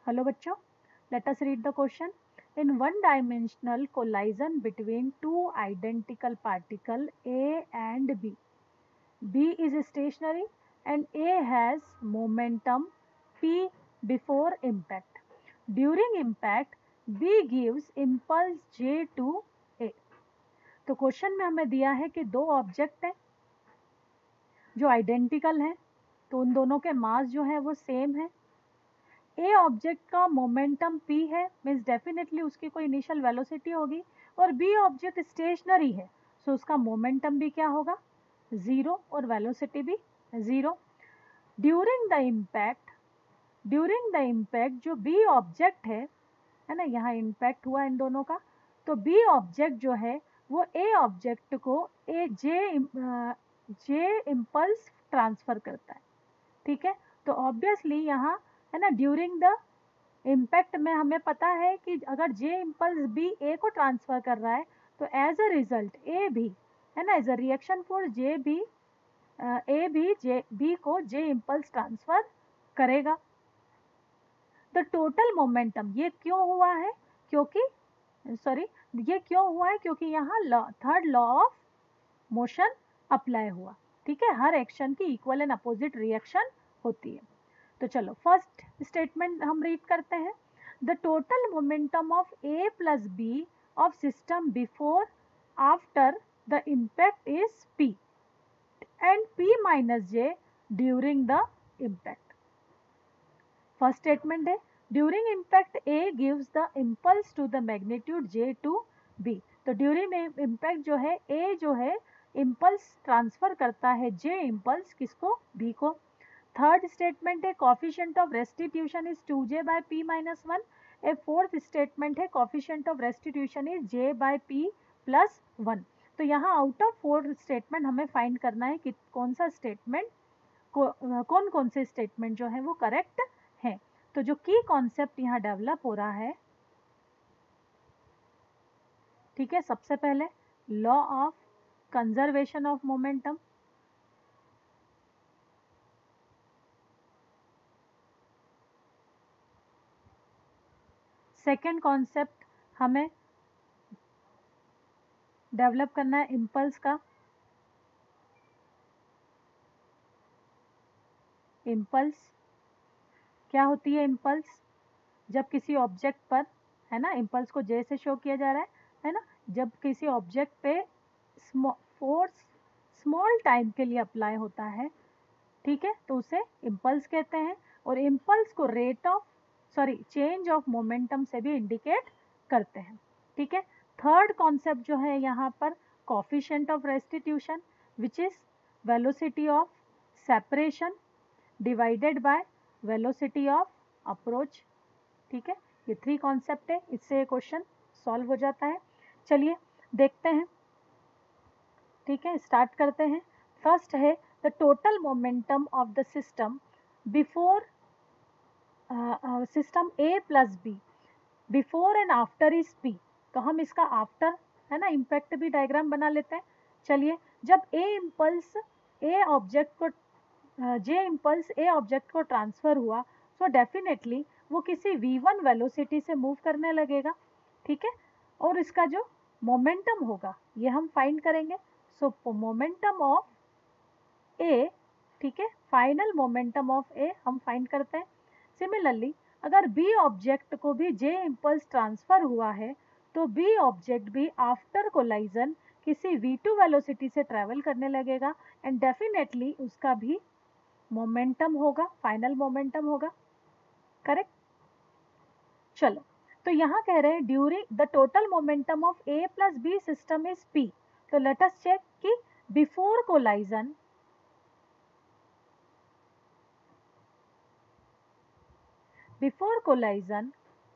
Hello बच्चों, let us read the question. In one dimensional collision between two identical particles A and B, B is stationary and A has momentum P before impact. During impact, B gives impulse J to A. तो question में हमें दिया है कि दो object हैं जो identical हैं, तो उन दोनों के मास जो है वो सेम है। ए ऑब्जेक्ट का मोमेंटम p है, मीन्स डेफिनेटली उसकी कोई इनिशियल वेलोसिटी होगी, और बी ऑब्जेक्ट स्टेशनरी है, सो उसका मोमेंटम भी क्या होगा, जीरो, और वेलोसिटी भी जीरो। ड्यूरिंग द इम्पैक्ट जो बी ऑब्जेक्ट है ना, यहाँ इम्पैक्ट हुआ इन दोनों का, तो बी ऑब्जेक्ट जो है वो ए ऑब्जेक्ट को जे इम्पल्स ट्रांसफर करता है। ठीक है, तो ऑब्वियसली यहाँ है ना, ड्यूरिंग द इम्पैक्ट में हमें पता है कि अगर जे इम्पल्स बी ए को ट्रांसफर कर रहा है, तो एज अ रिजल्ट ए भी है ना, एज अ रिएक्शन फॉर जे भी ए भी जे बी को जे इम्पल्स ट्रांसफर करेगा। द टोटल मोमेंटम, ये क्यों हुआ है, क्योंकि यहाँ third law of motion apply हुआ। ठीक है, हर एक्शन की इक्वल एंड अपोजिट रिएक्शन होती है। तो चलो फर्स्ट स्टेटमेंट हम रीड करते हैं। The total momentum of A plus B of system before after the impact is p and p minus j during the impact. First statement है, during impact a gives the impulse to the magnitude j to b। तो during impact जो है a जो है impulse transfer करता है j impulse किसको, b को। थर्ड स्टेटमेंट है, coefficient of restitution is 2j by p minus 1। A fourth statement है, coefficient of restitution is j by p plus 1। तो यहाँ आउट ऑफ 4 स्टेटमेंट हमें फाइंड करना है कि कौन सा स्टेटमेंट कौन कौन से स्टेटमेंट जो है वो करेक्ट है। तो जो की कॉन्सेप्ट यहाँ डेवलप हो रहा है, ठीक है, सबसे पहले law of conservation of momentum, second concept हमें डेवलप करना है इम्पल्स का। इम्पल्स क्या होती है, इम्पल्स जब किसी ऑब्जेक्ट पर, है ना, इम्पल्स को जे से शो किया जा रहा है ना, जब किसी ऑब्जेक्ट पे फोर्स स्मॉल टाइम के लिए अप्लाई होता है, ठीक है, तो उसे इम्पल्स कहते हैं। और इम्पल्स को चेंज ऑफ मोमेंटम से भी इंडिकेट करते हैं। ठीक है, थर्ड कॉन्सेप्ट जो है यहाँ पर coefficient of restitution, which is velocity of separation divided by velocity of approach. ठीक है, ये 3 कॉन्सेप्ट है, इससे क्वेश्चन सॉल्व हो जाता है। चलिए देखते हैं। ठीक है, स्टार्ट करते हैं। फर्स्ट है the total momentum of the system before system A plus B before and after is p। तो हम इसका आफ्टर, है ना, इम्पैक्ट भी डायग्राम बना लेते हैं। चलिए, जब ए ऑब्जेक्ट को ट्रांसफर हुआ, तो डेफिनेटली वो किसी v1 वेलोसिटी से मूव करने लगेगा। ठीक है, और इसका जो मोमेंटम होगा ये हम फाइंड करेंगे। सो मोमेंटम ऑफ ए, ठीक है, फाइनल मोमेंटम ऑफ ए हम फाइंड करते हैं। सिमिलरली अगर बी ऑब्जेक्ट को भी जे इम्पल्स ट्रांसफर हुआ है, तो बी ऑब्जेक्ट भी आफ्टर कोलाइजन किसी v2 वेलोसिटी से ट्रेवल करने लगेगा, एंड डेफिनेटली उसका भी मोमेंटम होगा, फाइनल मोमेंटम होगा। करेक्ट। चलो, तो यहाँ कह रहे हैं during the total momentum of A plus B system is p। तो लेट अस चेक कि before collision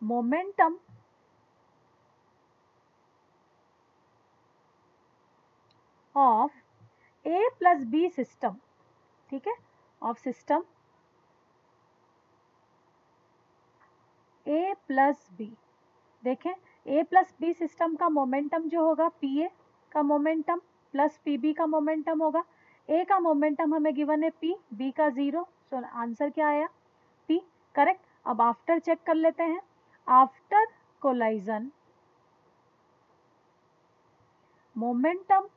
momentum of A plus B system, ठीक है, of system A plus B. देखें, ए प्लस बी सिस्टम का momentum जो होगा P A का momentum plus P B का मोमेंटम होगा। ए का मोमेंटम हमें गिवन है p, बी का 0, सो आंसर क्या आया, p। करेक्ट। अब आफ्टर चेक कर लेते हैं। After collision momentum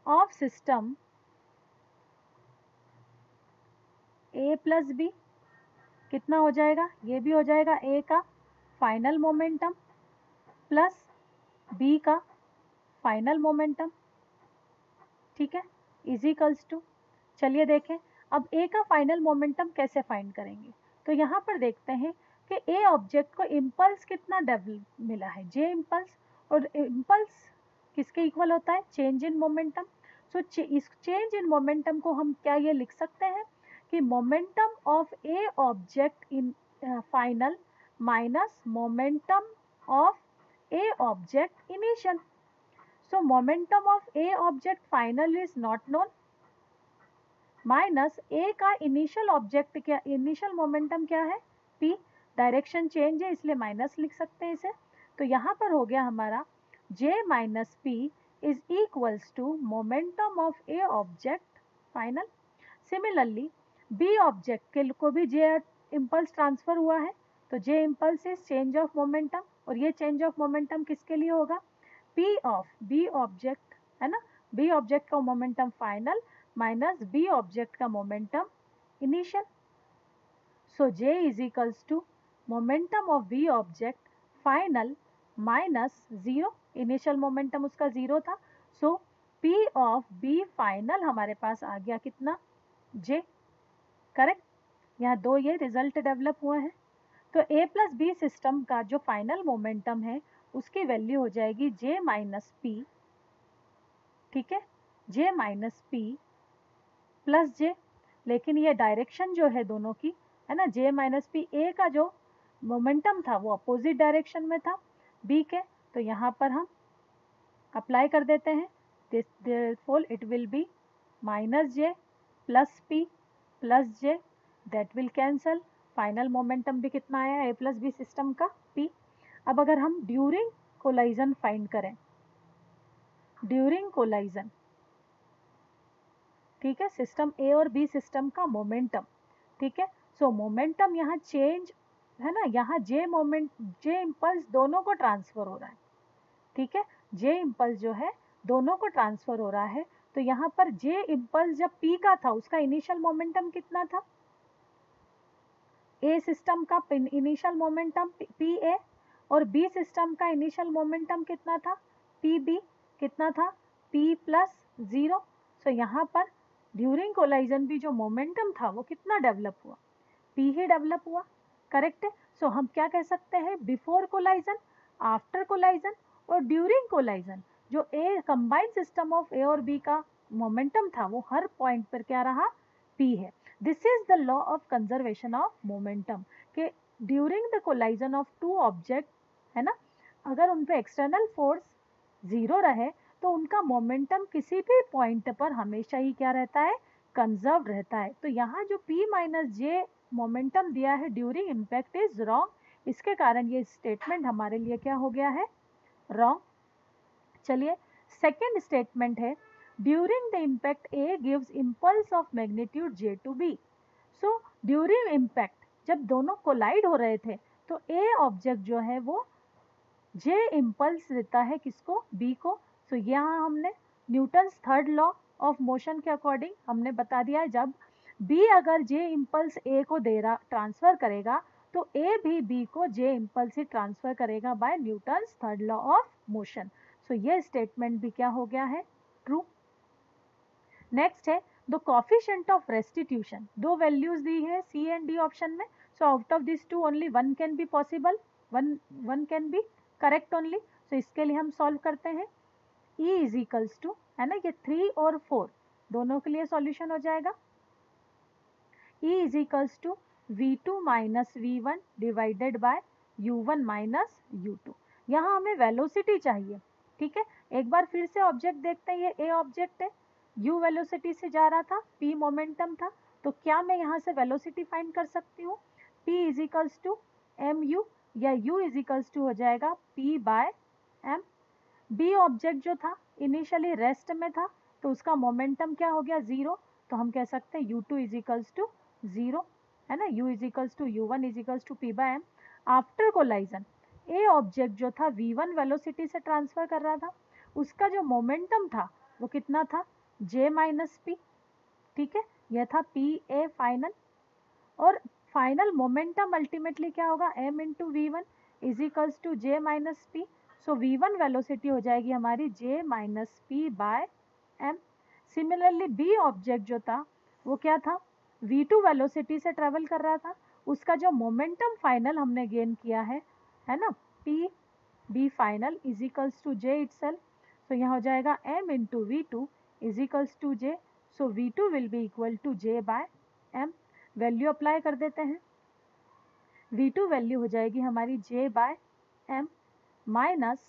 of system A plus B कितना हो जाएगा, ये भी हो जाएगा ए का फाइनल मोमेंटम प्लस बी का फाइनल मोमेंटम, ठीक है, इज इक्वल्स टू, चलिए देखें अब ए का फाइनल मोमेंटम कैसे फाइंड करेंगे। तो यहाँ पर देखते हैं कि ए ऑब्जेक्ट को इम्पल्स कितना मिला है, जे इम्पल्स, और इम्पल्स किसके इक्वल होता है, चेंज इन मोमेंटम। सो इस चेंज इन मोमेंटम को हम क्या ये लिख सकते हैं कि momentum of A object in final minus momentum of A object initial. So momentum of A object final is not known minus A का इनिशियल ऑब्जेक्ट क्या, इनिशियल मोमेंटम क्या है, p, डायरेक्शन चेंज है इसलिए माइनस लिख सकते हैं इसे। तो यहाँ पर हो गया हमारा j minus p is equals to momentum of A object final. Similarly b object के को भी j इम्पल्स ट्रांसफर हुआ है, तो j impulse is change of momentum, और ये चेंज ऑफ मोमेंटम किसके लिए होगा, p ऑफ b ऑब्जेक्ट, है ना, b ऑब्जेक्ट का momentum final minus B object का momentum initial. So J is equals to momentum of B object final minus zero, initial momentum उसका जीरो था, so P of B final हमारे पास आ गया कितना, J, करेक्ट। यहाँ दो ये रिजल्ट डेवलप हुए हैं। तो A प्लस बी सिस्टम का जो फाइनल मोमेंटम है उसकी वैल्यू हो जाएगी J माइनस P, ठीक है, J माइनस P प्लस जे, लेकिन ये डायरेक्शन जो है दोनों की, है ना, जे माइनस पी, ए का जो मोमेंटम था वो अपोजिट डायरेक्शन में था बी के, तो यहाँ पर हम अप्लाई कर देते हैं, therefore it will be minus J plus P plus J, that will cancel, final momentum भी कितना आया ए प्लस बी सिस्टम का पी। अब अगर हम ड्यूरिंग कोलाइजन फाइंड करें, ड्यूरिंग कोलाइजन, ठीक है, सिस्टम ए और बी सिस्टम का मोमेंटम, ठीक है, सो मोमेंटम यहाँ चेंज है ना, यहाँ जे इम्पल्स दोनों को ट्रांसफर हो रहा है, ठीक है, जे इम्पल्स जो है दोनों को ट्रांसफर हो रहा है। तो यहाँ पर जे इम्पल्स जब पी का था उसका इनिशियल मोमेंटम कितना था, ए सिस्टम का इनिशियल मोमेंटम पी ए, और बी सिस्टम का इनिशियल मोमेंटम कितना था, पी बी, कितना था, पी प्लस जीरो। सो यहाँ पर ड्यूरिंग कोलाइजन भी जो मोमेंटम था वो कितना डेवलप हुआ, पी ही डेवलप हुआ, करेक्ट है। सो हम क्या कह सकते हैं, बिफोर कोलाइजन, आफ्टर कोलाइजन और ड्यूरिंग कोलाइजन जो ए कंबाइंड सिस्टम ऑफ ए और बी का मोमेंटम था वो हर पॉइंट पर क्या रहा, पी है। This is the law of conservation of momentum कि during the collision of two object, है ना, अगर उन पे एक्सटर्नल फोर्स जीरो रहे तो उनका मोमेंटम किसी भी पॉइंट पर हमेशा ही क्या रहता है, कंजर्व रहता है। तो यहाँ जो P माइनस जे मोमेंटम दिया है ड्यूरिंग इम्पैक्ट इज रॉन्ग, इसके कारण ये स्टेटमेंट हमारे लिए क्या हो गया है, रॉन्ग। चलिए सेकेंड स्टेटमेंट है, during the impact A gives impulse of magnitude J to B. So during impact जब दोनों कोलाइड हो रहे थे तो ए ऑब्जेक्ट जो है वो जे इम्पल्स देता है किसको, बी को। सो यहाँ हमने Newton's third law of motion के अकॉर्डिंग हमने बता दिया है, जब बी अगर जे इम्पल्स ए को दे रहा ट्रांसफर करेगा तो ए भी बी को जे इम्पल्स ही ट्रांसफर करेगा by Newton's third law of motion. So ये स्टेटमेंट भी क्या हो गया है, ट्रू। नेक्स्ट है द कोफिशिएंट ऑफ रेस्टिट्यूशन, दो वैल्यूज दी है सी एंड डी ऑप्शन में, so out of this two only one can be possible, one can be correct only. सो इसके लिए हम सॉल्व करते हैं, E इज इक्वल्स टू, है ना, ये 3 और 4 दोनों के लिए सॉल्यूशन हो जाएगा, E is equals to V2 minus V1 divided by U1 minus U2। यहाँ हमें वेलोसिटी चाहिए, ठीक है, एक बार फिर से ऑब्जेक्ट देखते हैं, ये ए ऑब्जेक्ट है, U वेलोसिटी से जा रहा था, P मोमेंटम था, तो क्या मैं यहाँ से वेलोसिटी फाइंड कर सकती हूँ, P is equals to MU, या U इज इक्वल्स टू हो जाएगा P by M। B object जो था इनिशियली रेस्ट में था तो उसका मोमेंटम क्या हो गया, जीरो, तो हम कह सकते हैं U2 इज इक्वल्स टू 0 है ना, u is equals to u1 is equals to p by m। After collision A object जो था v1 वेलोसिटी से ट्रांसफर कर रहा था, उसका जो मोमेंटम था वो कितना था, j माइनस पी, ठीक है, यह था पी ए फाइनल। और फाइनल मोमेंटम अल्टीमेटली क्या होगा, m into V one is equals to J minus P. So V one velocity हो जाएगी हमारी j minus P by m। Similarly B object जो था वो क्या था, v2 वेलोसिटी से ट्रेवल कर रहा था, उसका जो मोमेंटम फाइनल हमने गेन किया है ना, p b final is equals to j itself. So यहाँ हो जाएगा m into V two is equals to j। So v2 will be equal to j by m। Value apply कर देते हैं, v2 वैल्यू हो जाएगी हमारी j बाय m माइनस,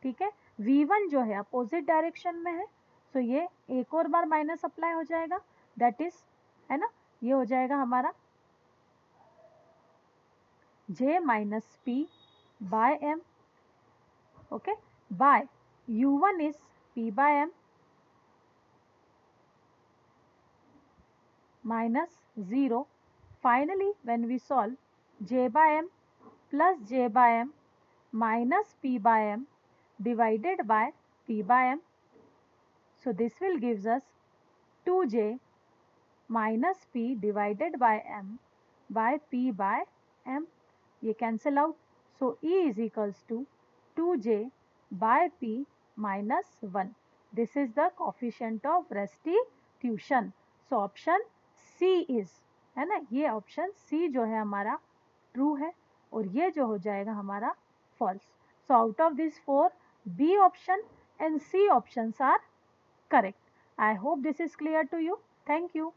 ठीक है, v1 जो है अपोजिट डायरेक्शन में है, सो ये एक और बार माइनस अप्लाई हो जाएगा, दैट इज, है ना, ये हो जाएगा हमारा j minus p by m, okay, by u1 is p by m minus 0. Finally, when we solve, j by m plus j by m minus p by m divided by p by m. So this will gives us 2j minus p divided by m by p by m. ये cancel out. So E is equals to 2j by p minus 1. This is the coefficient of restitution. So option C is, है ना, ये option C जो है हमारा true है और ये जो हो जाएगा हमारा false. So out of this 4 B option and C options are correct. I hope this is clear to you. Thank you.